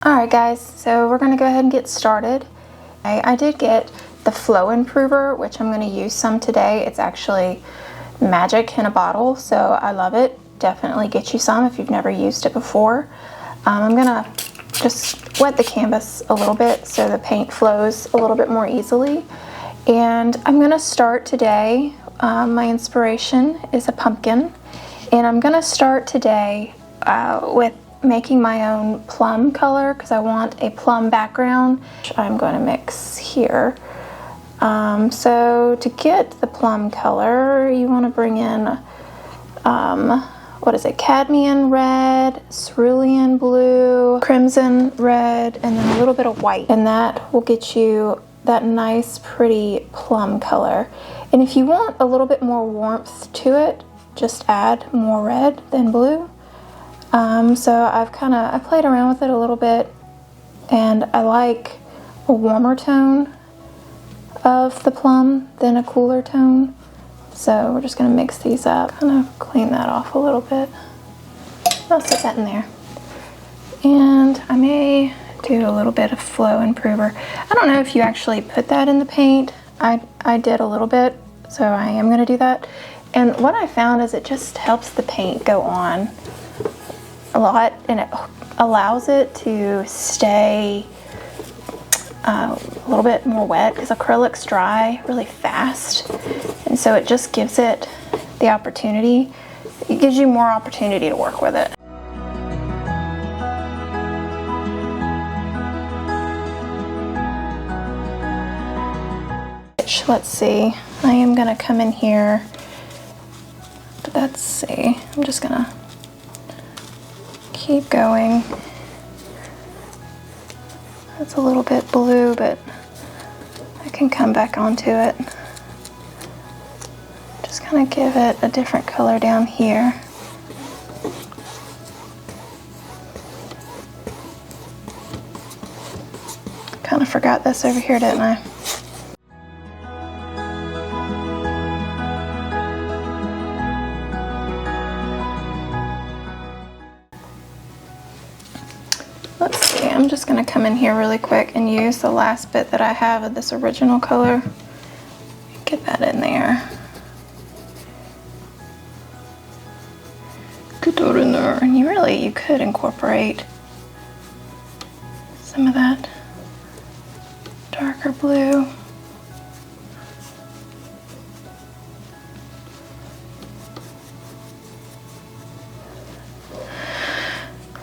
Alright guys, so we're going to go ahead and get started. I did get the Flow Improver, which I'm going to use some today. It's actually magic in a bottle, so I love it. Definitely get you some if you've never used it before. I'm going to just wet the canvas a little bit so the paint flows a little bit more easily. And I'm going to start today, my inspiration is a pumpkin, and I'm going to start today with making my own plum color because I want a plum background. I'm going to mix here. So to get the plum color, you want to bring in, what is it, cadmium red, cerulean blue, crimson red, and then a little bit of white. And that will get you that nice, pretty plum color. And if you want a little bit more warmth to it, just add more red than blue. So I played around with it a little bit, and I like a warmer tone of the plum than a cooler tone. So we're just going to mix these up, kind of clean that off a little bit. I'll set that in there. And I may do a little bit of Flow Improver. I don't know if you actually put that in the paint. I did a little bit, so I am going to do that. And what I found is it just helps the paint go on a lot, and it allows it to stay a little bit more wet because acrylics dry really fast, and so it just gives it the opportunity. It gives you more opportunity to work with it. Let's see, I am gonna come in here. Let's see, I'm just gonna keep going. That's a little bit blue, but I can come back onto it. Just kind of give it a different color down here. Kind of forgot this over here, didn't I? Let's see, I'm just going to come in here really quick and use the last bit that I have of this original color. Get that in there. Get that in there. And you could incorporate some of that darker blue.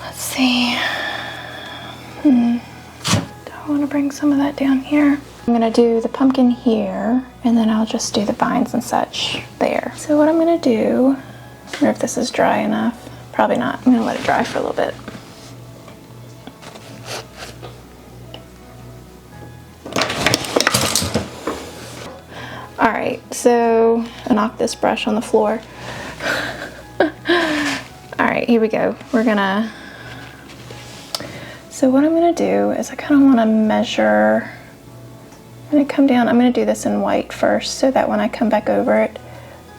Let's see. I want to bring some of that down here. I'm going to do the pumpkin here, and then I'll just do the vines and such there. So what I'm going to do, I wonder if this is dry enough. Probably not. I'm going to let it dry for a little bit. Alright, so I knocked this brush on the floor. Alright, here we go. So what I'm going to do is I kind of want to measure. I'm going to come down. I'm going to do this in white first so that when I come back over it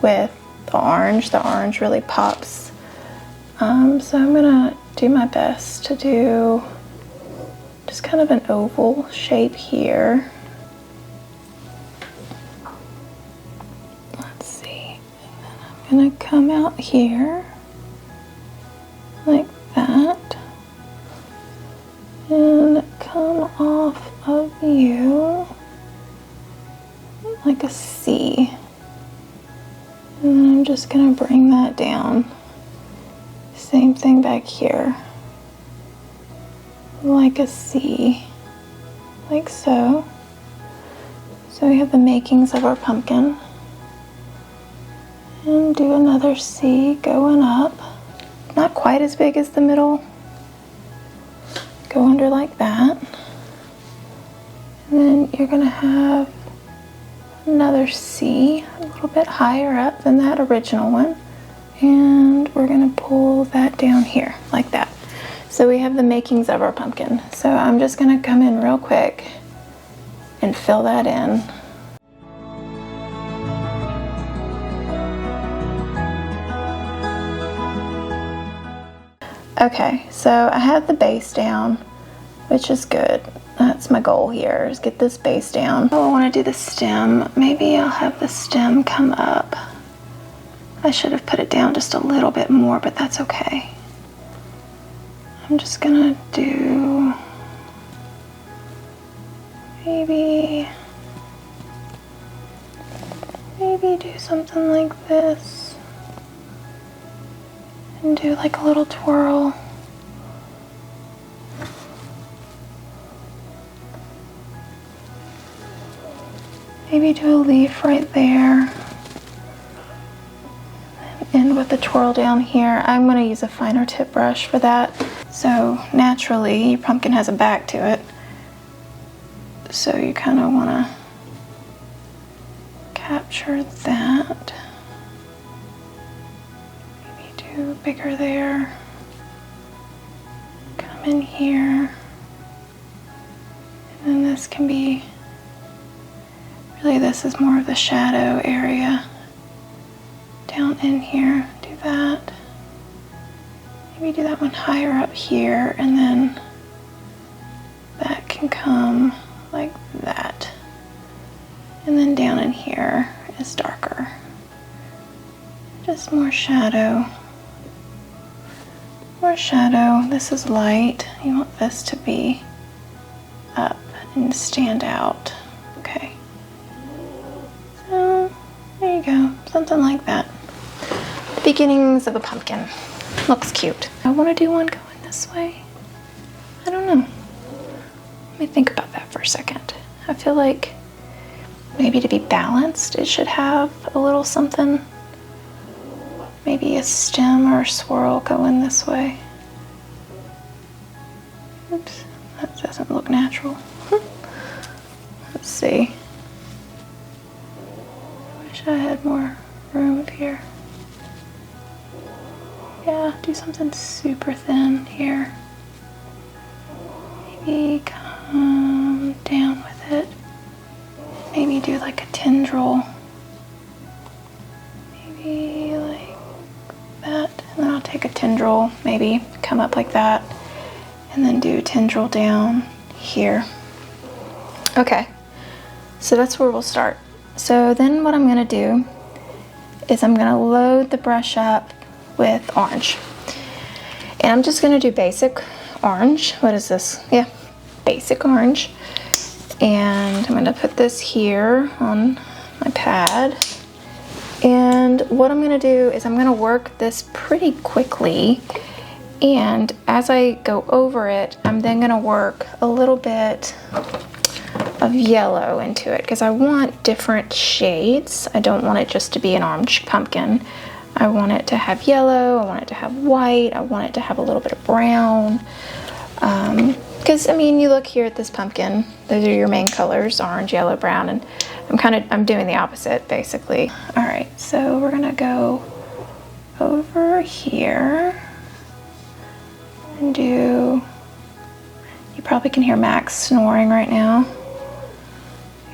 with the orange really pops. So I'm going to do my best to do just kind of an oval shape here. Let's see. And then I'm going to come out here like that. And come off of you like a C. And then I'm just going to bring that down. Same thing back here. Like a C. Like so. So we have the makings of our pumpkin. And do another C going up. Not quite as big as the middle. Go under like that, and then you're going to have another C a little bit higher up than that original one, and we're going to pull that down here like that. So we have the makings of our pumpkin. So I'm just going to come in real quick and fill that in. Okay, so I have the base down. which is good. That's my goal here, is get this base down. Oh, I want to do the stem. Maybe I'll have the stem come up. I should have put it down just a little bit more, but that's okay. I'm just gonna do maybe do something like this and do like a little twirl. Maybe do a leaf right there. End with a twirl down here. I'm going to use a finer tip brush for that. So naturally, your pumpkin has a back to it. So you kind of want to capture that. Maybe do bigger there. Come in here. And then this can be, really this is more of the shadow area. Down in here, do that. Maybe do that one higher up here, and then that can come like that. And then down in here is darker. Just more shadow. More shadow. This is light. You want this to be up and stand out. Okay. So there you go. Something like that. Beginnings of a pumpkin. Looks cute. I want to do one going this way. I don't know. Let me think about that for a second. I feel like maybe to be balanced, it should have a little something. Maybe a stem or a swirl going this way. Oops, that doesn't look natural. Let's see. Wish I had more room here. Yeah, do something super thin here. Maybe come down with it. Maybe do like a tendril. Maybe like that. And then I'll take a tendril, maybe come up like that. And then do a tendril down here. Okay, so that's where we'll start. So then what I'm gonna do is I'm gonna load the brush up with orange. And I'm just gonna do basic orange. What is this? Yeah, basic orange. And I'm gonna put this here on my pad. And what I'm gonna do is I'm gonna work this pretty quickly. And as I go over it, I'm then gonna work a little bit of yellow into it because I want different shades. I don't want it just to be an orange pumpkin. I want it to have yellow, I want it to have white, I want it to have a little bit of brown. Because I mean, you look here at this pumpkin, those are your main colors, orange, yellow, brown, and I'm doing the opposite basically. All right, so we're gonna go over here and do, you probably can hear Max snoring right now.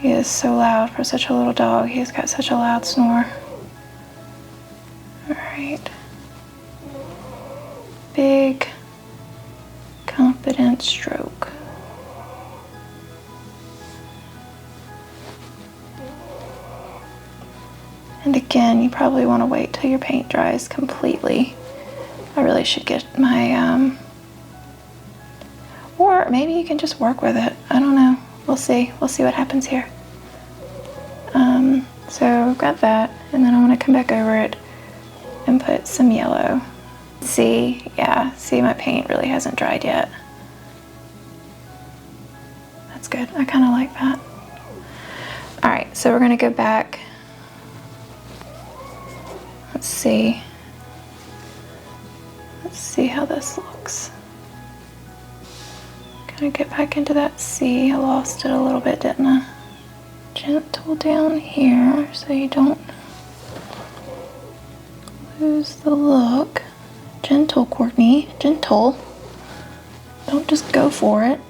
He is so loud for such a little dog. He's got such a loud snore. All right. Big, confident stroke. And again, you probably want to wait till your paint dries completely. I really should get my, or maybe you can just work with it. I don't know. We'll see. We'll see what happens here. So I've got that, and then I want to come back over it and put some yellow. See, yeah, see my paint really hasn't dried yet. That's good. I kind of like that. All right, so we're going to go back. Let's see. Let's see how this looks. Gonna get back into that C. I lost it a little bit, didn't I? Gentle down here so you don't lose the look. Gentle, Courtney, gentle. Don't just go for it.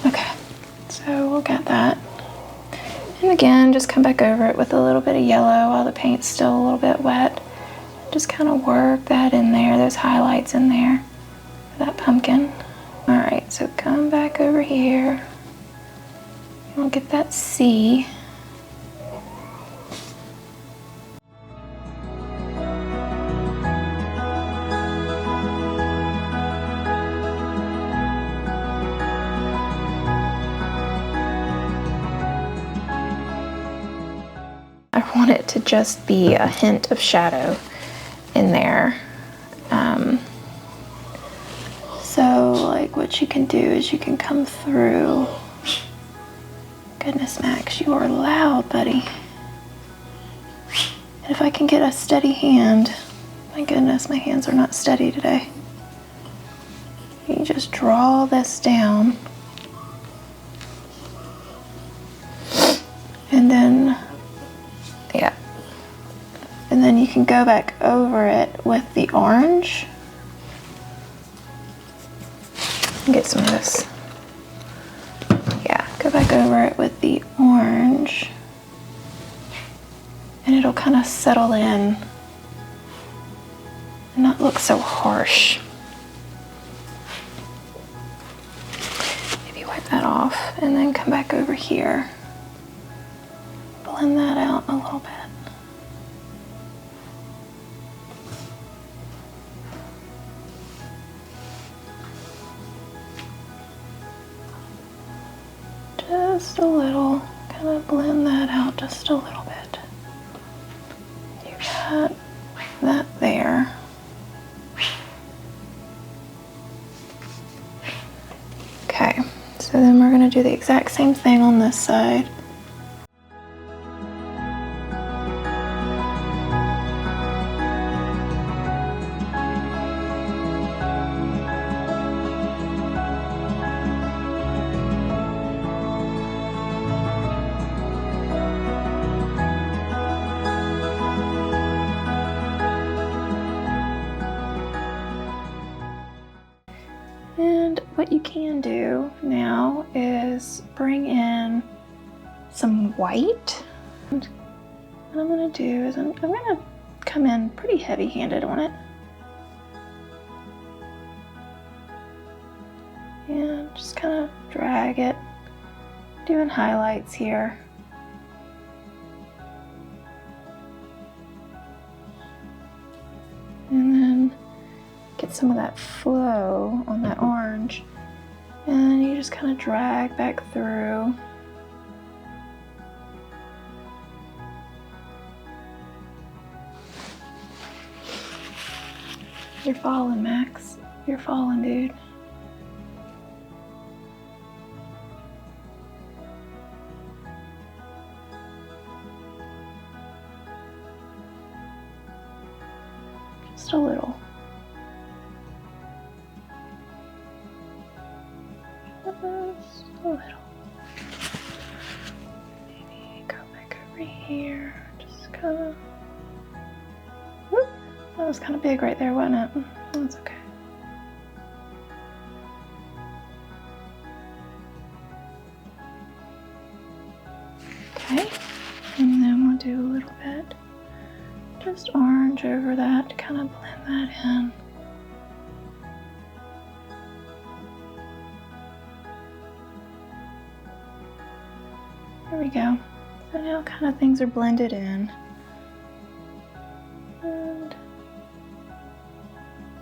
Okay, so we'll get that. And again, just come back over it with a little bit of yellow while the paint's still a little bit wet. Just kind of work that in there, those highlights in there for that pumpkin. All right, so come back over here. We'll get that C. I want it to just be a hint of shadow in there. So like what you can do is you can come through. Goodness, Max, you are loud, buddy. And if I can get a steady hand, my goodness, my hands are not steady today. You just draw this down. And then, yeah. And then you can go back over it with the orange. Get some of this. Yeah, go back over it with the orange. And it'll kind of settle in and not look so harsh. Maybe wipe that off and then come back over here. Blend that out a little bit. Just a little, kind of blend that out just a little bit. You got that there. Okay, so then we're going to do the exact same thing on this side. And what you can do now is bring in some white. And what I'm going to do is I'm going to come in pretty heavy-handed on it. And just kind of drag it, doing highlights here. And then get some of that flow on that orange, and you just kind of drag back through. You're falling, Max. You're falling, dude. Just a little. Just a little. Maybe go back over here. Just kind of. Whoop. That was kind of big right there, wasn't it? That's okay. Okay, and then we'll do a little bit, just orange over that to kind of blend that in. There we go. So now kind of things are blended in. And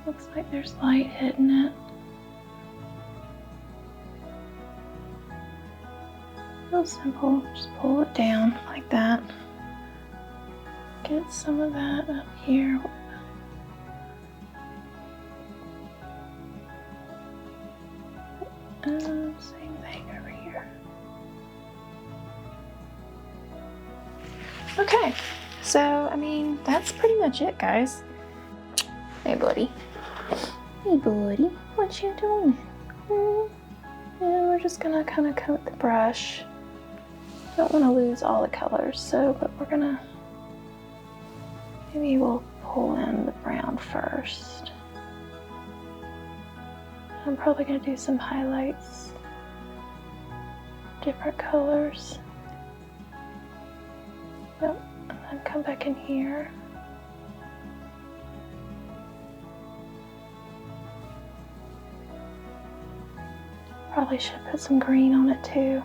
looks like there's light hitting it. Real simple, just pull it down like that. Get some of that up here. And same thing over here. Okay, so I mean, that's pretty much it, guys. Hey, buddy. Hey, buddy. What you doing? And we're just gonna kind of coat the brush. Don't want to lose all the colors, so but we're gonna maybe we'll pull in the brown first. I'm probably gonna do some highlights, different colors. Yep, and then come back in here. Probably should put some green on it too.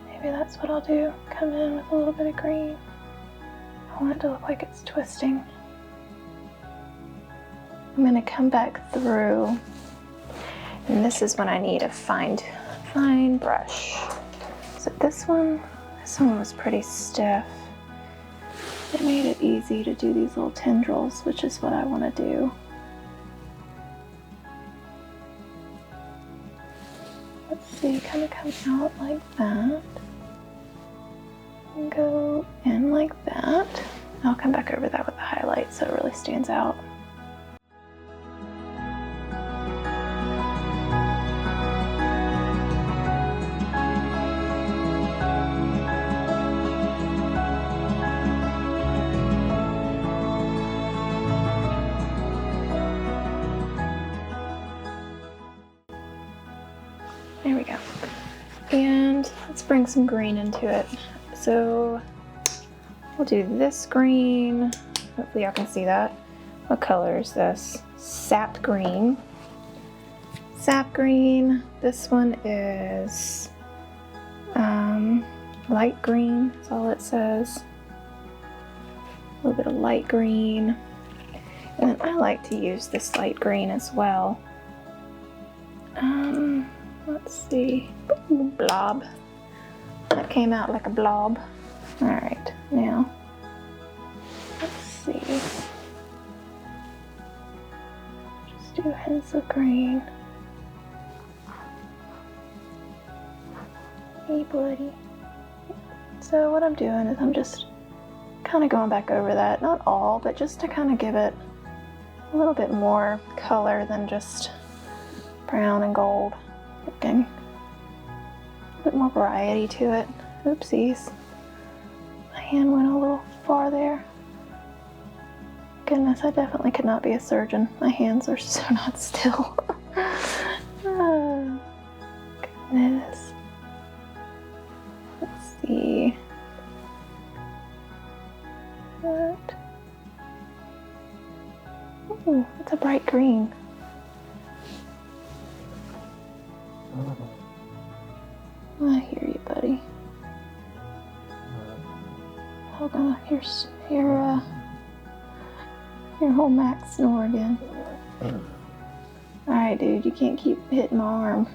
Maybe that's what I'll do. Come in with a little bit of green. I want it to look like it's twisting. I'm going to come back through, and this is when I need a fine brush. So this one was pretty stiff. It made it easy to do these little tendrils, which is what I want to do. Let's see, kind of come out like that. And go in like that. I'll come back over that with the highlight so it really stands out. There we go. And let's bring some green into it. So we'll do this green. Hopefully y'all can see that. What color is this? Sap green. Sap green. This one is light green. That's all it says. A little bit of light green. And then I like to use this light green as well. Let's see. Ooh, blob. That came out like a blob. Alright, now let's see. Just do hints of green. Hey, buddy. So what I'm doing is I'm just kind of going back over that. Not all, but just to kind of give it a little bit more color than just brown and gold looking. A bit more variety to it. Oopsies. My hand went a little far there. Goodness, I definitely could not be a surgeon. My hands are so not still. Oh, goodness. Let's see. What? Ooh, it's a bright green. I hear you, buddy. Hold on, here's your whole Max snore again. Alright, dude, you can't keep hitting my arm.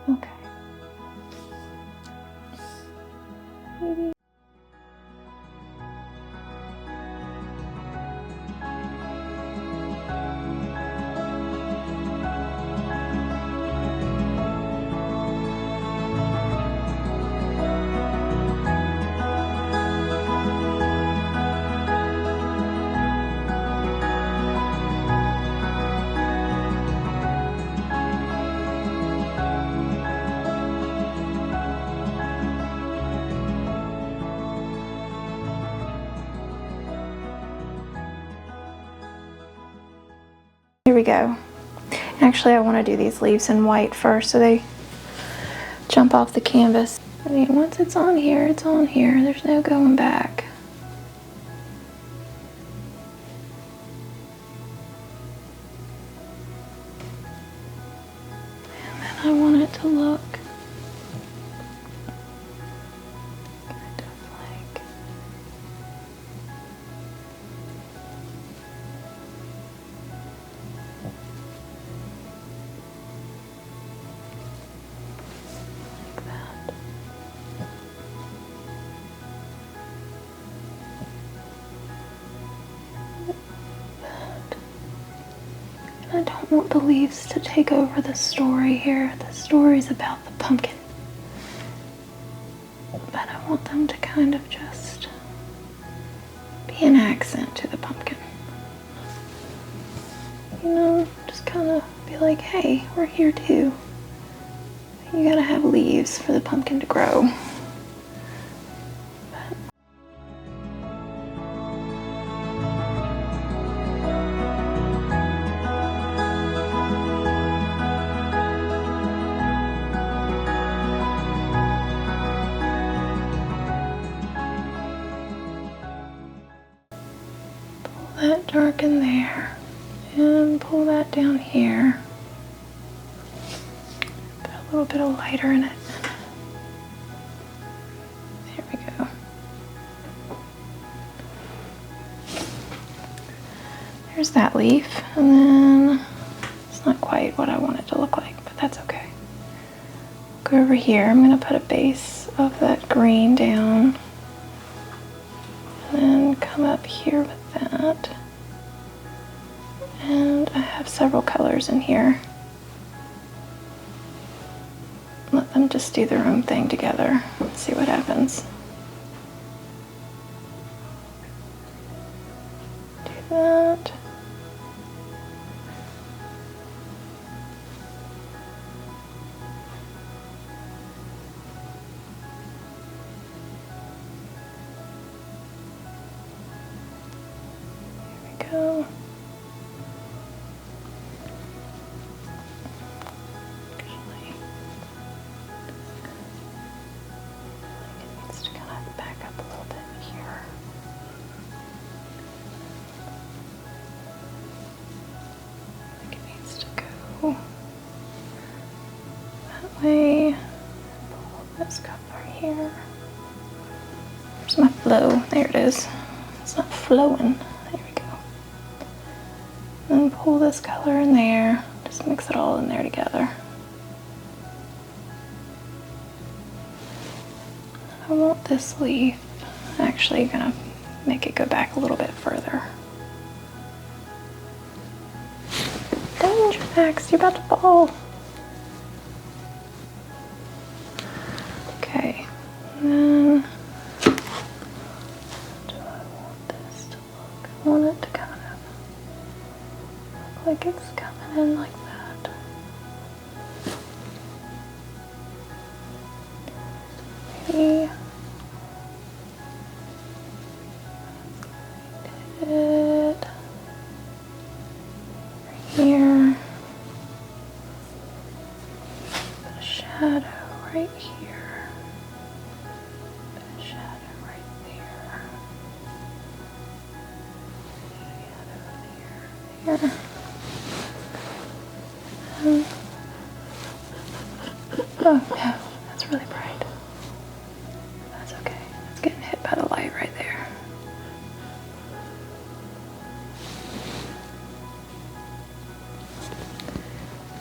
Okay. Maybe. Here we go. Actually, I want to do these leaves in white first so they jump off the canvas. I mean, once it's on here, it's on here. There's no going back. And then I want it to look kind of like that. I don't want the leaves to take over the story here. The story's about the pumpkin. But I want them to kind of just be an accent to the pumpkin. You know, just kind of be like, hey, we're here too. You gotta have leaves for the pumpkin to grow. darken there and pull that down here. Put a little bit of lighter in it. There we go. There's that leaf, and then it's not quite what I want it to look like, but that's okay. Go over here. I'm going to put a base of that green down, and then come up here with that. And I have several colors in here. Let them just do their own thing together. Let's see what happens. Do that. There we go. That way, pull this color here. Where's my flow? There it is. It's not flowing. There we go. Then pull this color in there. Just mix it all in there together. I want this leaf. I'm actually gonna make it go back a little bit further. Danger, Max, you're about to fall. Okay, and then do I want this to look? I want it to kind of look like it's coming in like that. Maybe it right here. Put a shadow right here. Put a shadow right there. Shadow there. Oh no, that's really bright. That's okay. It's getting hit by the light right there.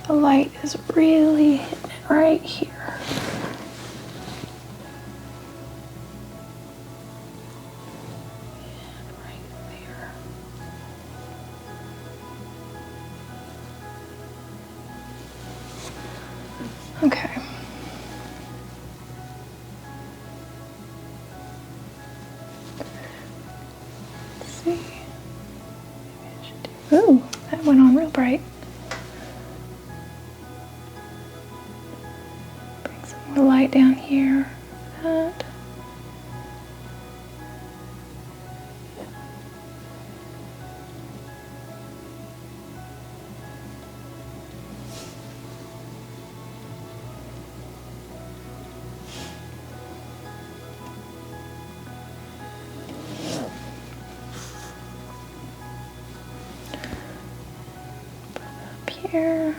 The light is really hitting it right here. And right there. Okay. Let's see. Maybe I should do. Ooh, that went on real bright. Bring some more light down here. That. Here.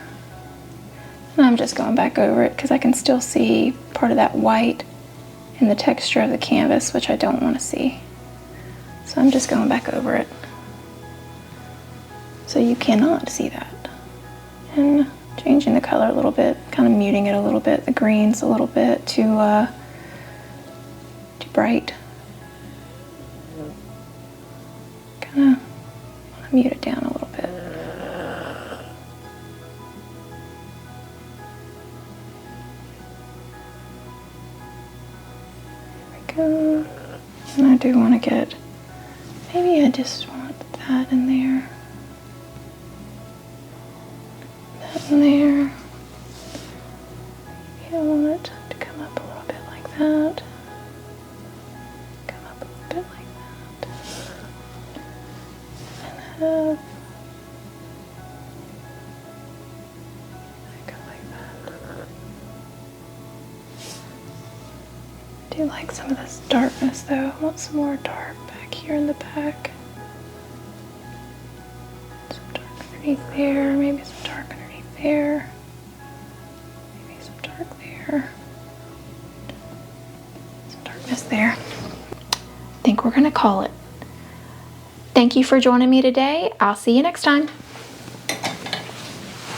And I'm just going back over it because I can still see part of that white in the texture of the canvas, which I don't want to see. So I'm just going back over it. So you cannot see that. And changing the color a little bit, kind of muting it a little bit, the greens a little bit too bright. Kind of want to mute it down a little bit. And I do want to get, maybe I just want that in there, that in there. Maybe I want it to come up a little bit like that, come up a little bit like that, and have go like that. I do like some of this darkness though. I want some more dark back here in the back. underneath there, maybe some dark underneath there, maybe some dark there, some darkness there. I think we're gonna call it. Thank you for joining me today. I'll see you next time.